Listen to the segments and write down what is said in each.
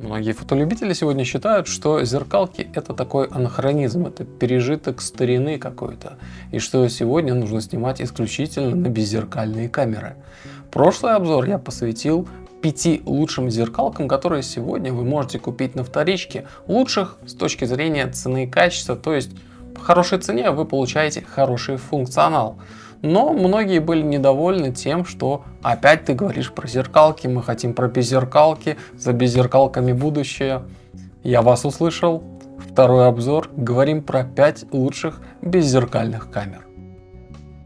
Многие фотолюбители сегодня считают, что зеркалки это такой анахронизм, это пережиток старины какой-то, и что сегодня нужно снимать исключительно на беззеркальные камеры. Прошлый обзор я посвятил 5 лучшим зеркалкам, которые сегодня вы можете купить на вторичке, лучших с точки зрения цены и качества, то есть по хорошей цене вы получаете хороший функционал. Но многие были недовольны тем, что опять ты говоришь про зеркалки, мы хотим про беззеркалки, за беззеркалками будущее. Я вас услышал. Второй обзор. Говорим про 5 лучших беззеркальных камер.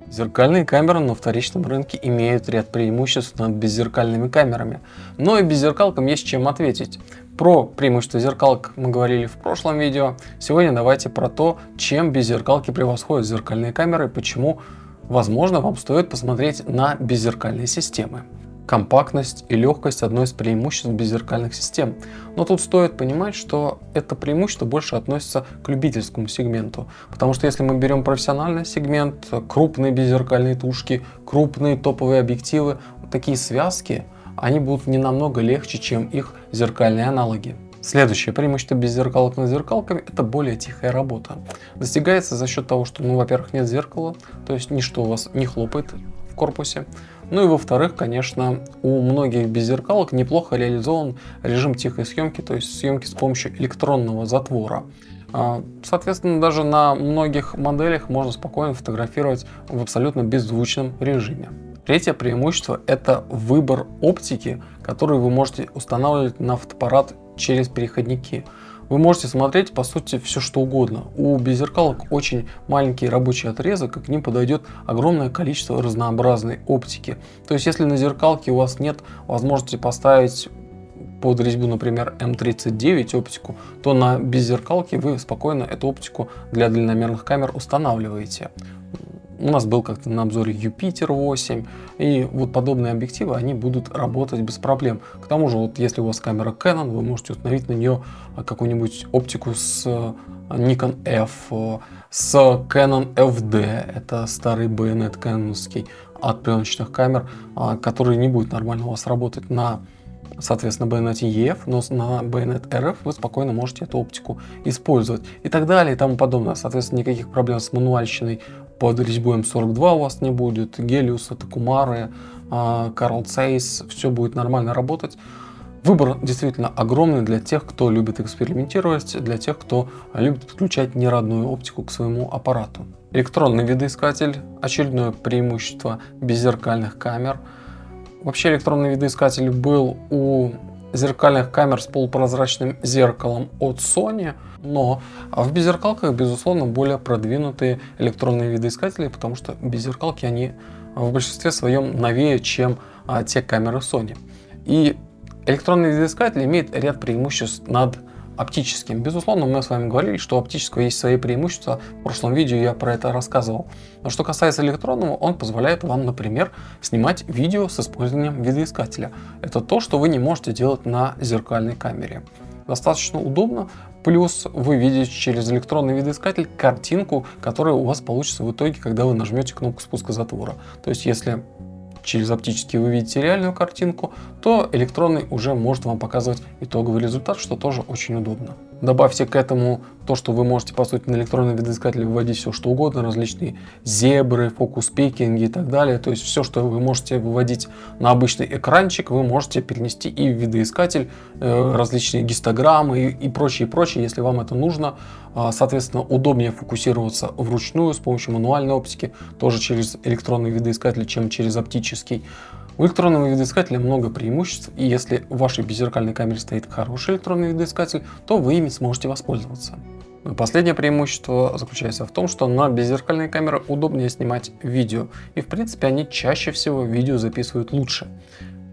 Зеркальные камеры на вторичном рынке имеют ряд преимуществ над беззеркальными камерами, но и беззеркалкам есть чем ответить. Про преимущества зеркалок мы говорили в прошлом видео. Сегодня давайте про то, чем беззеркалки превосходят зеркальные камеры и почему, возможно, вам стоит посмотреть на беззеркальные системы. Компактность и легкость – одно из преимуществ беззеркальных систем. Но тут стоит понимать, что это преимущество больше относится к любительскому сегменту. Потому что если мы берем профессиональный сегмент, крупные беззеркальные тушки, крупные топовые объективы, такие связки, они будут не намного легче, чем их зеркальные аналоги. Следующее преимущество беззеркалок над зеркалками – это более тихая работа. Достигается за счет того, что, во-первых, нет зеркала, то есть ничто у вас не хлопает в корпусе. Ну и во-вторых, конечно, у многих беззеркалок неплохо реализован режим тихой съемки, то есть съемки с помощью электронного затвора. Соответственно, даже на многих моделях можно спокойно фотографировать в абсолютно беззвучном режиме. Третье преимущество – это выбор оптики, которую вы можете устанавливать на фотоаппарат через переходники. Вы можете смотреть, по сути, все что угодно. У беззеркалок очень маленький рабочий отрезок, и к ним подойдет огромное количество разнообразной оптики. То есть, если на зеркалке у вас нет возможности поставить под резьбу, например, М39 оптику, то на беззеркалке вы спокойно эту оптику для дальномерных камер устанавливаете. У нас был как-то на обзоре Юпитер 8, и вот подобные объективы, они будут работать без проблем. К тому же, вот если у вас камера Canon, вы можете установить на нее какую-нибудь оптику с Nikon F, с Canon FD, это старый байонет каноновский от пленочных камер, который не будет нормально у вас работать на, соответственно, байонете EF, но на байонет RF вы спокойно можете эту оптику использовать и так далее и тому подобное. Соответственно, никаких проблем с мануальщиной под резьбой М42 у вас не будет, Гелиус, Такумары, Carl Zeiss, все будет нормально работать. Выбор действительно огромный для тех, кто любит экспериментировать, для тех, кто любит подключать неродную оптику к своему аппарату. Электронный видоискатель – очередное преимущество беззеркальных камер. Вообще электронный видоискатель был у зеркальных камер с полупрозрачным зеркалом от Sony, но в беззеркалках, безусловно, более продвинутые электронные видоискатели, потому что беззеркалки, они в большинстве своем новее, чем те камеры Sony. И электронный видоискатель имеет ряд преимуществ над оптическим. Безусловно, мы с вами говорили, что у оптического есть свои преимущества. В прошлом видео я про это рассказывал. Но что касается электронного, он позволяет вам, например, снимать видео с использованием видоискателя. Это то, что вы не можете делать на зеркальной камере. Достаточно удобно. Плюс вы видите через электронный видоискатель картинку, которая у вас получится в итоге, когда вы нажмете кнопку спуска затвора. То есть, если через оптический вы видите реальную картинку, то электронный уже может вам показывать итоговый результат, что тоже очень удобно. Добавьте к этому то, что вы можете, по сути, на электронный видоискатель выводить все что угодно, различные зебры, фокус-пикинги и так далее. То есть все, что вы можете выводить на обычный экранчик, вы можете перенести и в видоискатель, различные гистограммы и прочее, если вам это нужно. Соответственно, удобнее фокусироваться вручную с помощью мануальной оптики, тоже через электронный видоискатель, чем через оптический. У электронного видоискателя много преимуществ, и если в вашей беззеркальной камере стоит хороший электронный видоискатель, то вы ими сможете воспользоваться. И последнее преимущество заключается в том, что на беззеркальные камеры удобнее снимать видео, и в принципе они чаще всего видео записывают лучше.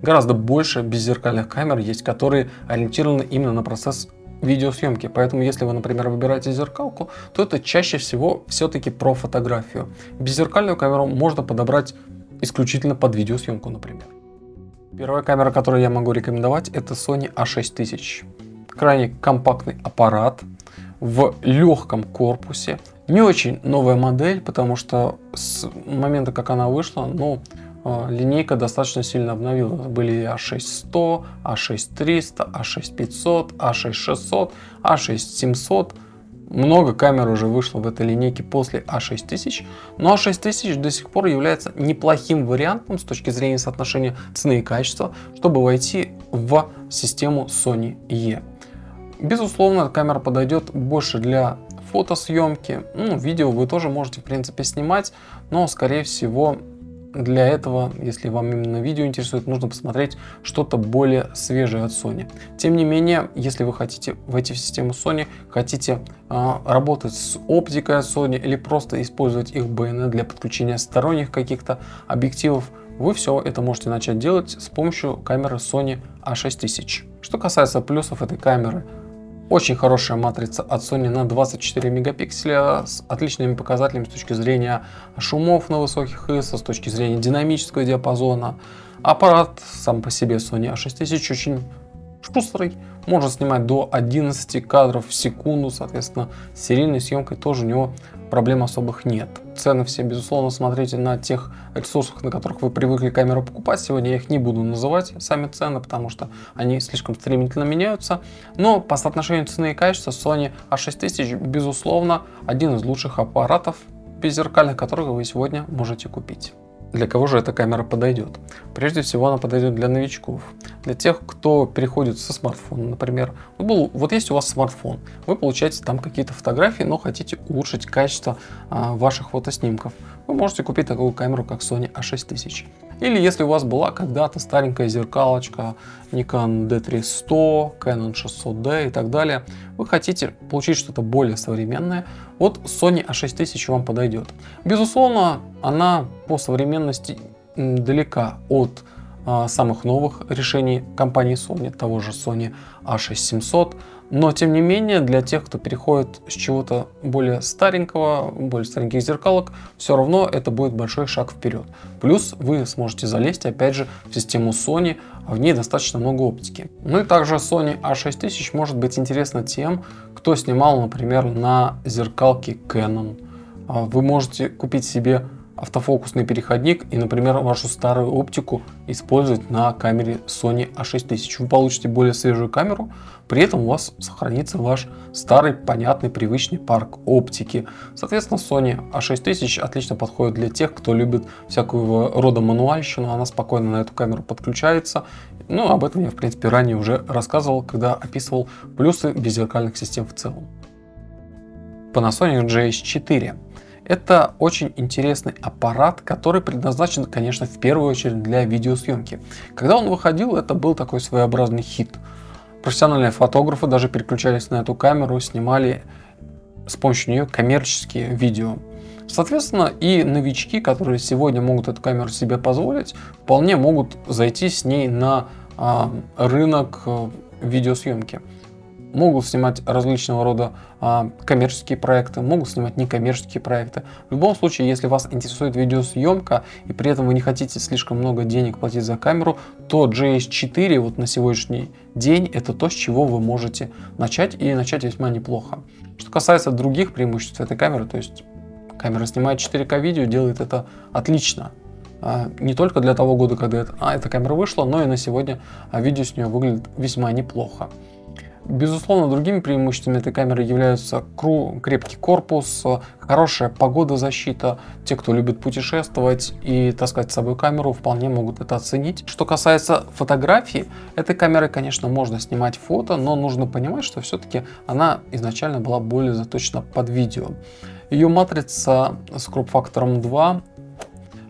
Гораздо больше беззеркальных камер есть, которые ориентированы именно на процесс видеосъемки, поэтому если вы, например, выбираете зеркалку, то это чаще всего все-таки про фотографию. Беззеркальную камеру можно подобрать исключительно под видеосъемку, например. Первая камера, которую я могу рекомендовать, это Sony A6000. Крайне компактный аппарат в легком корпусе. Не очень новая модель, потому что с момента, как она вышла, линейка достаточно сильно обновилась. Были и A6100, A6300, A6500, A6600, A6700. Много камер уже вышло в этой линейке после A6000, но A6000 до сих пор является неплохим вариантом с точки зрения соотношения цены и качества, чтобы войти в систему Sony E. Безусловно, камера подойдет больше для фотосъемки. Видео вы тоже можете, в принципе, снимать, но, скорее всего, для этого, если вам именно видео интересует, нужно посмотреть что-то более свежее от Sony. Тем не менее, если вы хотите войти в систему Sony, хотите работать с оптикой от Sony или просто использовать их BN для подключения сторонних каких-то объективов, вы все это можете начать делать с помощью камеры Sony A6000. Что касается плюсов этой камеры, очень хорошая матрица от Sony на 24 мегапикселя с отличными показателями с точки зрения шумов на высоких ISO, с точки зрения динамического диапазона. Аппарат сам по себе Sony A6000 очень шустрый, может снимать до 11 кадров в секунду, соответственно, с серийной съемкой тоже у него проблем особых нет. Цены все, безусловно, смотрите на тех ресурсах, на которых вы привыкли камеру покупать. Сегодня я их не буду называть, сами цены, потому что они слишком стремительно меняются. Но по соотношению цены и качества Sony A6000, безусловно, один из лучших аппаратов беззеркальных, которых вы сегодня можете купить. Для кого же эта камера подойдет? Прежде всего, она подойдет для новичков, для тех, кто переходит со смартфона, например. Вот есть у вас смартфон, вы получаете там какие-то фотографии, но хотите улучшить качество ваших фотоснимков. Вы можете купить такую камеру, как Sony A6000. Или если у вас была когда-то старенькая зеркалочка Nikon D3100, Canon 600D и так далее, вы хотите получить что-то более современное, вот Sony A6000 вам подойдет. Безусловно, она по современности далека от самых новых решений компании Sony, того же Sony A6700, но тем не менее для тех, кто переходит с чего-то более стареньких зеркалок, все равно это будет большой шаг вперед. Плюс вы сможете залезть опять же в систему Sony, а в ней достаточно много оптики. Ну и также Sony A6000 может быть интересно тем, кто снимал, например, на зеркалке Canon. Вы можете купить себе автофокусный переходник и, например, вашу старую оптику использовать на камере Sony A6000. Вы получите более свежую камеру, при этом у вас сохранится ваш старый, понятный, привычный парк оптики. Соответственно, Sony A6000 отлично подходит для тех, кто любит всякого рода мануальщину, она спокойно на эту камеру подключается. Ну, об этом я, в принципе, ранее уже рассказывал, когда описывал плюсы беззеркальных систем в целом. Panasonic GH4. Это очень интересный аппарат, который предназначен, конечно, в первую очередь для видеосъемки. Когда он выходил, это был такой своеобразный хит. Профессиональные фотографы даже переключались на эту камеру, снимали с помощью нее коммерческие видео. Соответственно, и новички, которые сегодня могут эту камеру себе позволить, вполне могут зайти с ней на рынок видеосъемки. Могут снимать различного рода коммерческие проекты, могут снимать некоммерческие проекты. В любом случае, если вас интересует видеосъемка и при этом вы не хотите слишком много денег платить за камеру, то GH4 вот на сегодняшний день это то, с чего вы можете начать, и начать весьма неплохо. Что касается других преимуществ этой камеры, то есть камера снимает 4К видео, делает это отлично. Не только для того года, когда эта камера вышла, но и на сегодня видео с нее выглядит весьма неплохо. Безусловно, другими преимуществами этой камеры являются крепкий корпус, хорошая погодозащита. Те, кто любит путешествовать и таскать с собой камеру, вполне могут это оценить. Что касается фотографий, этой камерой, конечно, можно снимать фото, но нужно понимать, что все-таки она изначально была более заточена под видео. Ее матрица с кроп-фактором 2,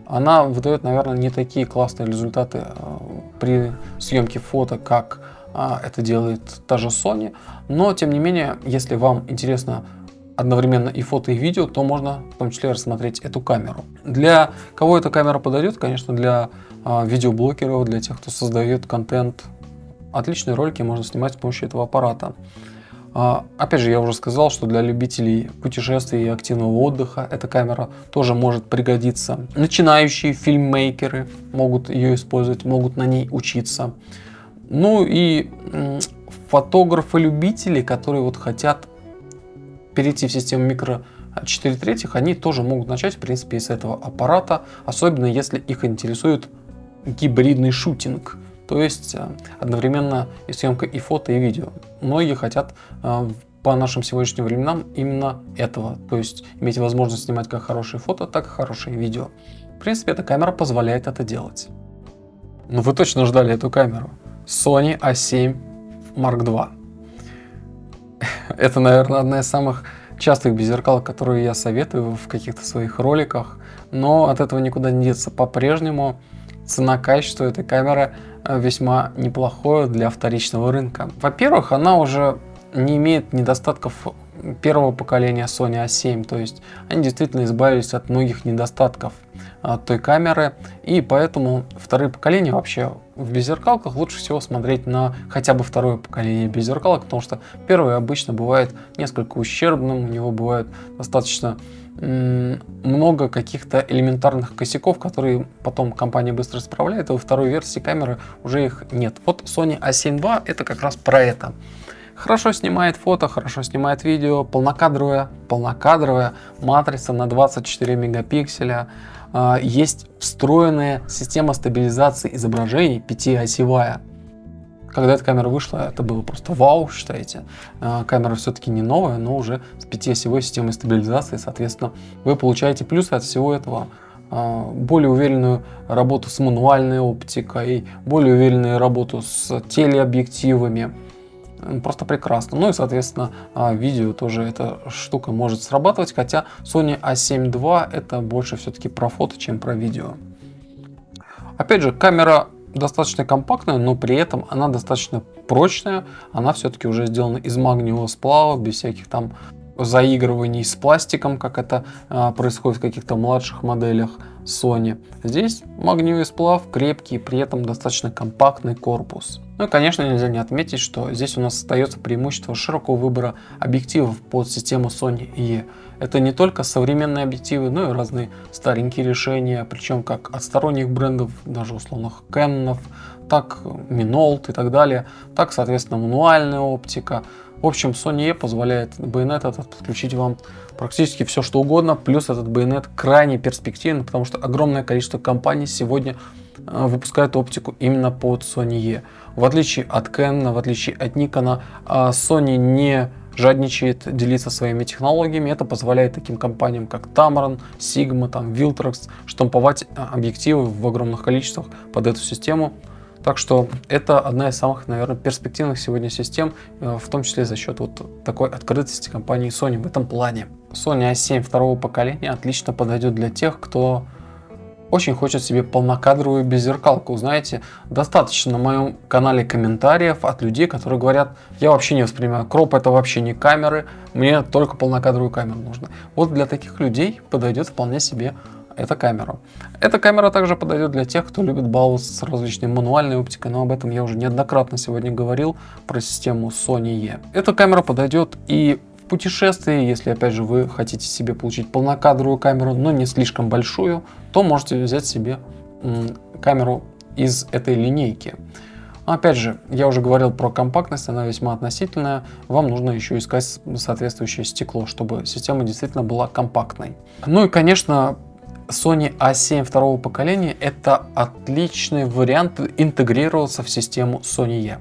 она выдает, наверное, не такие классные результаты при съемке фото, как это делает та же Sony, но тем не менее, если вам интересно одновременно и фото, и видео, то можно в том числе рассмотреть эту камеру. Для кого эта камера подойдет? Конечно, для видеоблогеров, для тех, кто создает контент. Отличные ролики можно снимать с помощью этого аппарата. Опять же, я уже сказал, что для любителей путешествий и активного отдыха эта камера тоже может пригодиться. Начинающие фильммейкеры могут ее использовать, могут на ней учиться. Ну и фотографы-любители, которые вот хотят перейти в систему 4/3, они тоже могут начать, в принципе, с этого аппарата, особенно если их интересует гибридный шутинг, то есть одновременно и съемка и фото, и видео. Многие хотят по нашим сегодняшним временам именно этого, то есть иметь возможность снимать как хорошие фото, так и хорошие видео. В принципе, эта камера позволяет это делать. Но вы точно ждали эту камеру. Sony A7 Mark II. Это, наверное, одна из самых частых беззеркалок, которые я советую в каких-то своих роликах, но от этого никуда не деться. По-прежнему цена-качество этой камеры весьма неплохое для вторичного рынка. Во-первых, она уже не имеет недостатков первого поколения Sony A7, то есть они действительно избавились от многих недостатков той камеры, и поэтому вторые поколения вообще в беззеркалках лучше всего смотреть на хотя бы второе поколение беззеркалок, потому что первое обычно бывает несколько ущербным, у него бывает достаточно много каких-то элементарных косяков, которые потом компания быстро исправляет, и во второй версии камеры уже их нет. Вот Sony A7 II это как раз про это. Хорошо снимает фото, хорошо снимает видео, полнокадровая матрица на 24 мегапикселя. Есть встроенная система стабилизации изображений 5-осевая. Когда эта камера вышла, это было просто вау, считаете. Камера все-таки не новая, но уже с 5-осевой системой стабилизации, соответственно, вы получаете плюсы от всего этого. Более уверенную работу с мануальной оптикой, более уверенную работу с телеобъективами. Просто прекрасно. Ну и, соответственно, видео тоже эта штука может срабатывать, хотя Sony A7 II это больше все-таки про фото, чем про видео. Опять же, камера достаточно компактная, но при этом она достаточно прочная. Она все-таки уже сделана из магниевого сплава, без всяких там заигрываний с пластиком, как это происходит в каких-то младших моделях Sony. Здесь магниевый сплав крепкий, при этом достаточно компактный корпус. Ну и, конечно, нельзя не отметить, что здесь у нас остается преимущество широкого выбора объективов под систему Sony E. Это не только современные объективы, но и разные старенькие решения, причем как от сторонних брендов, даже условных Canon, так Minolta и так далее, так, соответственно, мануальная оптика. В общем, Sony E позволяет байонет этот подключить вам практически все, что угодно, плюс этот байонет крайне перспективный, потому что огромное количество компаний сегодня выпускают оптику именно под Sony E. В отличие от Canon, в отличие от Nikon, Sony не жадничает делиться своими технологиями. Это позволяет таким компаниям, как Tamron, Sigma, Viltrox, штамповать объективы в огромных количествах под эту систему. Так что это одна из самых, наверное, перспективных сегодня систем, в том числе за счет вот такой открытости компании Sony в этом плане. Sony A7 второго поколения отлично подойдет для тех, кто очень хочет себе полнокадровую беззеркалку. Знаете, достаточно на моем канале комментариев от людей, которые говорят: я вообще не воспринимаю кроп, это вообще не камеры, мне только полнокадровую камеру нужно. Вот для таких людей подойдет вполне себе эта камера. Эта камера также подойдет для тех, кто любит баловаться с различной мануальной оптикой, но об этом я уже неоднократно сегодня говорил, про систему Sony E. Эта камера подойдет и в путешествии, если опять же вы хотите себе получить полнокадровую камеру, но не слишком большую, то можете взять себе камеру из этой линейки. Опять же, я уже говорил про компактность, она весьма относительная. Вам нужно еще искать соответствующее стекло, чтобы система действительно была компактной. Ну и, конечно, Sony A7 второго поколения это отличный вариант интегрироваться в систему Sony E.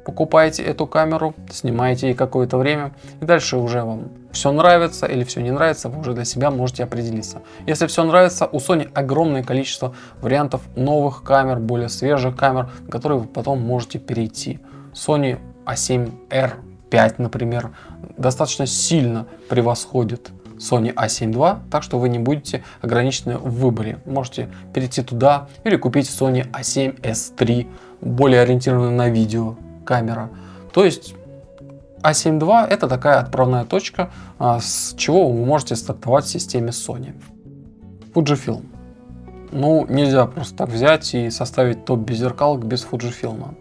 Покупаете эту камеру, снимаете ей какое-то время, и дальше уже вам все нравится или все не нравится, вы уже для себя можете определиться. Если все нравится, у Sony огромное количество вариантов новых камер, более свежих камер, на которые вы потом можете перейти. Sony A7R5, например, достаточно сильно превосходит Sony A7 II, так что вы не будете ограничены в выборе. Можете перейти туда или купить Sony A7S III, более ориентированную на видео камера. То есть A7 II это такая отправная точка, с чего вы можете стартовать в системе Sony. Fujifilm. Ну, нельзя просто так взять и составить топ беззеркалок без Fujifilm.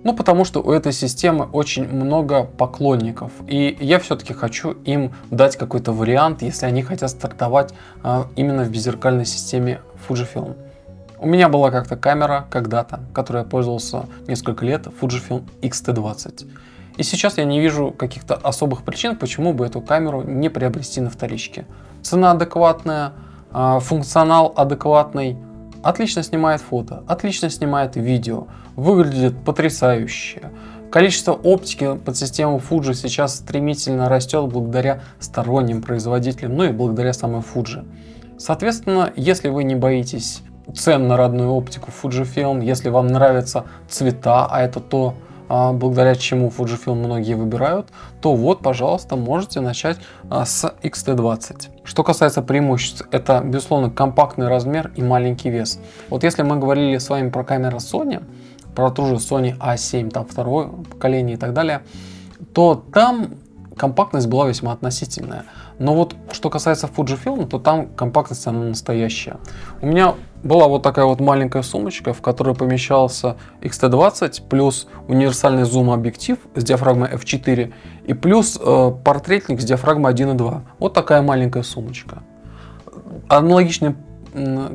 Ну, потому что у этой системы очень много поклонников, и я все-таки хочу им дать какой-то вариант, если они хотят стартовать именно в беззеркальной системе Fujifilm. У меня была как-то камера когда-то, которой я пользовался несколько лет, Fujifilm X-T20. И сейчас я не вижу каких-то особых причин, почему бы эту камеру не приобрести на вторичке. Цена адекватная, функционал адекватный, отлично снимает фото, отлично снимает видео, выглядит потрясающе. Количество оптики под систему Fuji сейчас стремительно растет благодаря сторонним производителям, ну и благодаря самой Fuji. Соответственно, если вы не боитесь цен на родную оптику Fujifilm, если вам нравятся цвета, а это то, благодаря чему Fujifilm многие выбирают, то вот, пожалуйста, можете начать с X-T20. Что касается преимуществ, это, безусловно, компактный размер и маленький вес. Вот если мы говорили с вами про камеры Sony, про ту же Sony A7, там второе поколение и так далее, то там компактность была весьма относительная. Но вот что касается Fujifilm, то там компактность она настоящая. У меня была вот такая вот маленькая сумочка, в которой помещался X-T20 плюс универсальный зум-объектив с диафрагмой f4 и плюс портретник с диафрагмой 1.2. Вот такая маленькая сумочка. Аналогичный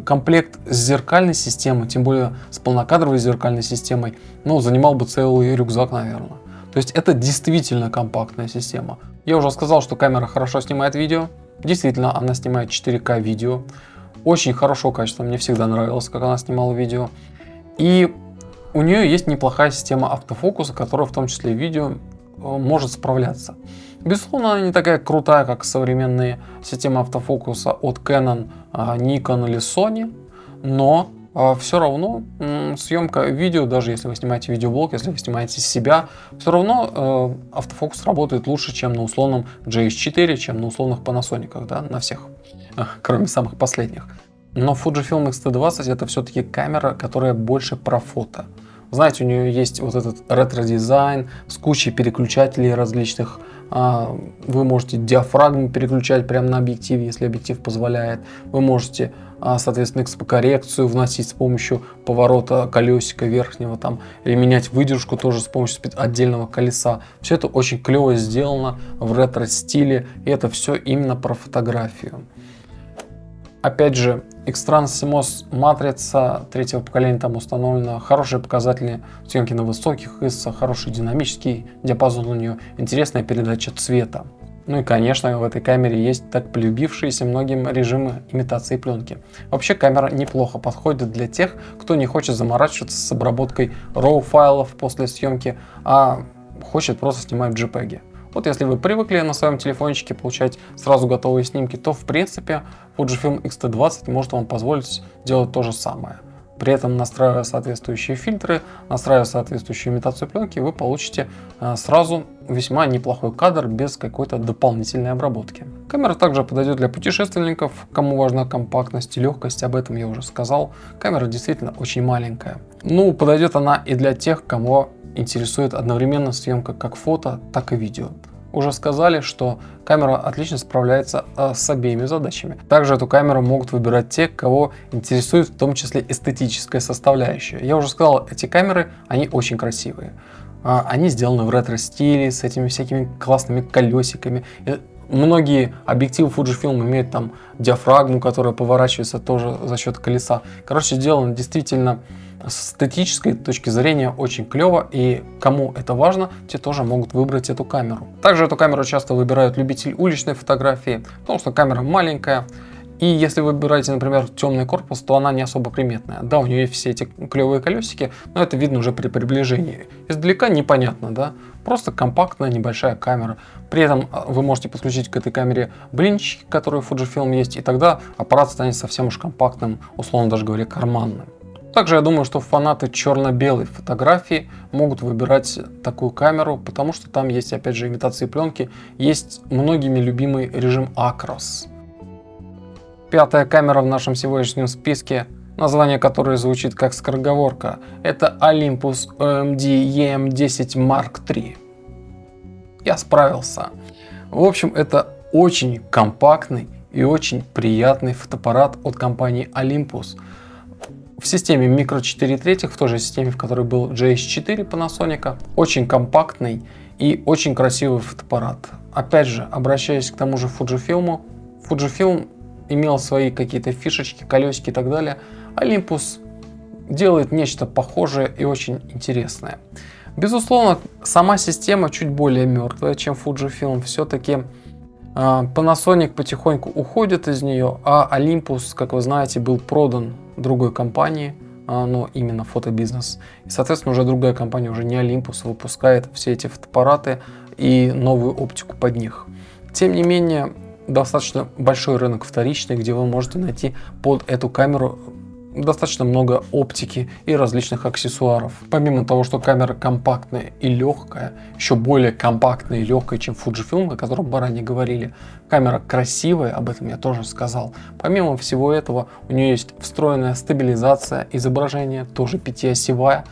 комплект с зеркальной системой, тем более с полнокадровой зеркальной системой, ну, занимал бы целый рюкзак, наверное. То есть это действительно компактная система. Я уже сказал, что камера хорошо снимает видео. Действительно, она снимает 4К видео. Очень хорошего качества. Мне всегда нравилось, как она снимала видео. И у нее есть неплохая система автофокуса, которая в том числе и видео может справляться. Безусловно, она не такая крутая, как современные системы автофокуса от Canon, Nikon или Sony, но все равно съемка видео, даже если вы снимаете видеоблог, если вы снимаете себя, все равно автофокус работает лучше, чем на условном GH4, чем на условных Panasonic, да, на всех, кроме самых последних. Но Fujifilm X-T20 это все-таки камера, которая больше про фото. Знаете, у нее есть вот этот ретро-дизайн с кучей переключателей различных. Вы можете диафрагму переключать прямо на объективе, если объектив позволяет. Вы можете, соответственно, XP-коррекцию вносить с помощью поворота колесика верхнего там, или менять выдержку тоже с помощью отдельного колеса. Все это очень клево сделано в ретро-стиле, и это все именно про фотографию. Опять же, X-Trans CMOS матрица третьего поколения там установлена, хорошие показатели съемки на высоких ISO, хороший динамический диапазон у нее, интересная передача цвета. Ну и, конечно, в этой камере есть так полюбившиеся многим режимы имитации пленки. Вообще камера неплохо подходит для тех, кто не хочет заморачиваться с обработкой RAW файлов после съемки, а хочет просто снимать в JPEG. Вот если вы привыкли на своем телефончике получать сразу готовые снимки, то в принципе Fujifilm X-T20 может вам позволить делать то же самое. При этом, настраивая соответствующие фильтры, настраивая соответствующую имитацию пленки, вы получите сразу весьма неплохой кадр без какой-то дополнительной обработки. Камера также подойдет для путешественников, кому важна компактность и легкость, об этом я уже сказал. Камера действительно очень маленькая. Ну, подойдет она и для тех, кого интересует одновременно съемка как фото, так и видео. Уже сказали, что камера отлично справляется с обеими задачами. Также эту камеру могут выбирать те, кого интересует в том числе эстетическая составляющая. Я уже сказал, эти камеры, они очень красивые. Они сделаны в ретро-стиле, с этими всякими классными колесиками. Многие объективы Fujifilm имеют там диафрагму, которая поворачивается тоже за счет колеса. Короче, сделано действительно с эстетической точки зрения очень клево, и кому это важно, те тоже могут выбрать эту камеру. Также эту камеру часто выбирают любители уличной фотографии, потому что камера маленькая, и если вы выбираете, например, темный корпус, то она не особо приметная. Да, у нее есть все эти клевые колесики, но это видно уже при приближении. Издалека непонятно, да, просто компактная небольшая камера. При этом вы можете подключить к этой камере блинчики, которые в Fujifilm есть, и тогда аппарат станет совсем уж компактным, условно даже говоря, карманным. Также я думаю, что фанаты черно-белой фотографии могут выбирать такую камеру, потому что там есть, опять же, имитации пленки, есть многими любимый режим Acros. Пятая камера в нашем сегодняшнем списке, название которой звучит как скороговорка, это Olympus OMD EM10 Mark III. Я справился. В общем, это очень компактный и очень приятный фотоаппарат от компании Olympus. В системе Micro 4 третьих, в той же системе, в которой был GH4 Panasonic, очень компактный и очень красивый фотоаппарат. Опять же, обращаясь к тому же Fujifilm имел свои какие-то фишечки, колесики и так далее. Olympus делает нечто похожее и очень интересное. Безусловно, сама система чуть более мертвая, чем Fujifilm. Все-таки Panasonic потихоньку уходит из нее, а Olympus, как вы знаете, был продан другой компании, но именно фотобизнес. И, соответственно, уже другая компания, уже не Olympus, выпускает все эти фотоаппараты и новую оптику под них. Тем не менее, достаточно большой рынок вторичный, где вы можете найти под эту камеру достаточно много оптики и различных аксессуаров. Помимо того, что камера компактная и легкая, еще более компактная и легкая, чем Fujifilm, о котором мы ранее говорили, камера красивая, об этом я тоже сказал. Помимо всего этого, у нее есть встроенная стабилизация изображения, тоже пятиосевая,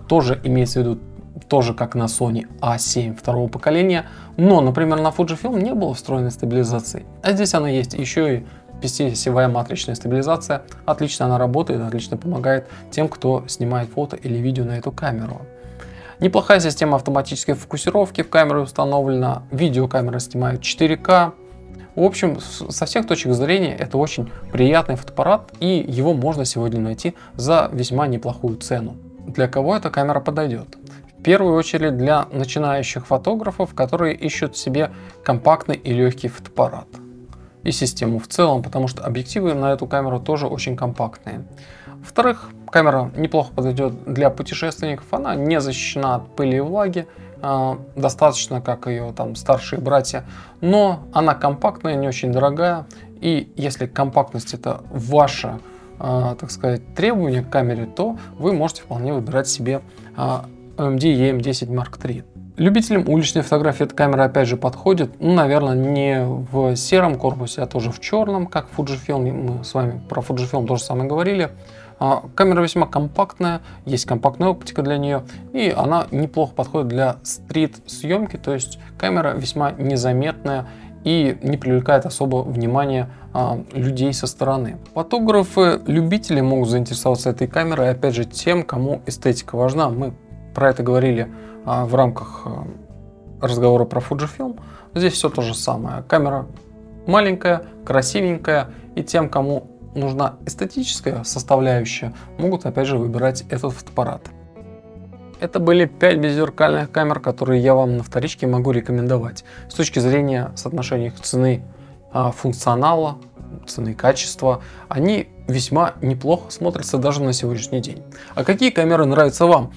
тоже имеется в виду, тоже как на Sony A7 второго поколения, но, например, на Fujifilm не было встроенной стабилизации, а здесь она есть, еще и пятиосевая матричная стабилизация. Отлично она работает, отлично помогает тем, кто снимает фото или видео на эту камеру. Неплохая система автоматической фокусировки в камере установлена, видеокамера снимает 4К. В общем, со всех точек зрения это очень приятный фотоаппарат, и его можно сегодня найти за весьма неплохую цену. Для кого эта камера подойдет? В первую очередь для начинающих фотографов, которые ищут себе компактный и легкий фотоаппарат. И систему в целом, потому что объективы на эту камеру тоже очень компактные. Во-вторых, камера неплохо подойдет для путешественников, она не защищена от пыли и влаги, достаточно как ее там старшие братья, но она компактная, не очень дорогая, и если компактность это ваше, так сказать, требование к камере, то вы можете вполне выбирать себе AMD EM10 Mark III. Любителям уличной фотографии эта камера опять же подходит, ну, наверное, не в сером корпусе, а тоже в черном, как Fujifilm. Мы с вами про Fujifilm тоже самое говорили. Камера весьма компактная, есть компактная оптика для нее, и она неплохо подходит для стрит-съемки, то есть камера весьма незаметная и не привлекает особо внимания людей со стороны. Фотографы-любители могут заинтересоваться этой камерой, опять же, тем, кому эстетика важна. Мы про это говорили в рамках разговора про Fujifilm. Здесь все то же самое. Камера маленькая, красивенькая, и тем, кому нужна эстетическая составляющая, могут опять же выбирать этот фотоаппарат. Это были 5 беззеркальных камер, которые я вам на вторичке могу рекомендовать. С точки зрения соотношения их цены, функционала, цены качества, они весьма неплохо смотрятся даже на сегодняшний день. А какие камеры нравятся вам?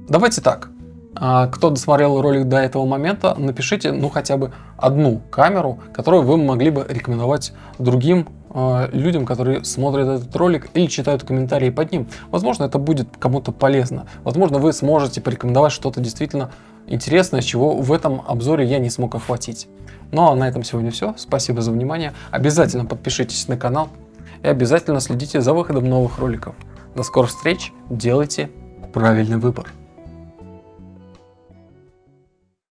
Давайте так, кто досмотрел ролик до этого момента, напишите ну хотя бы одну камеру, которую вы могли бы рекомендовать другим людям, которые смотрят этот ролик или читают комментарии под ним. Возможно, это будет кому-то полезно. Возможно, вы сможете порекомендовать что-то действительно интересное, чего в этом обзоре я не смог охватить. Ну а на этом сегодня все. Спасибо за внимание. Обязательно подпишитесь на канал и обязательно следите за выходом новых роликов. До скорых встреч. Делайте правильный выбор.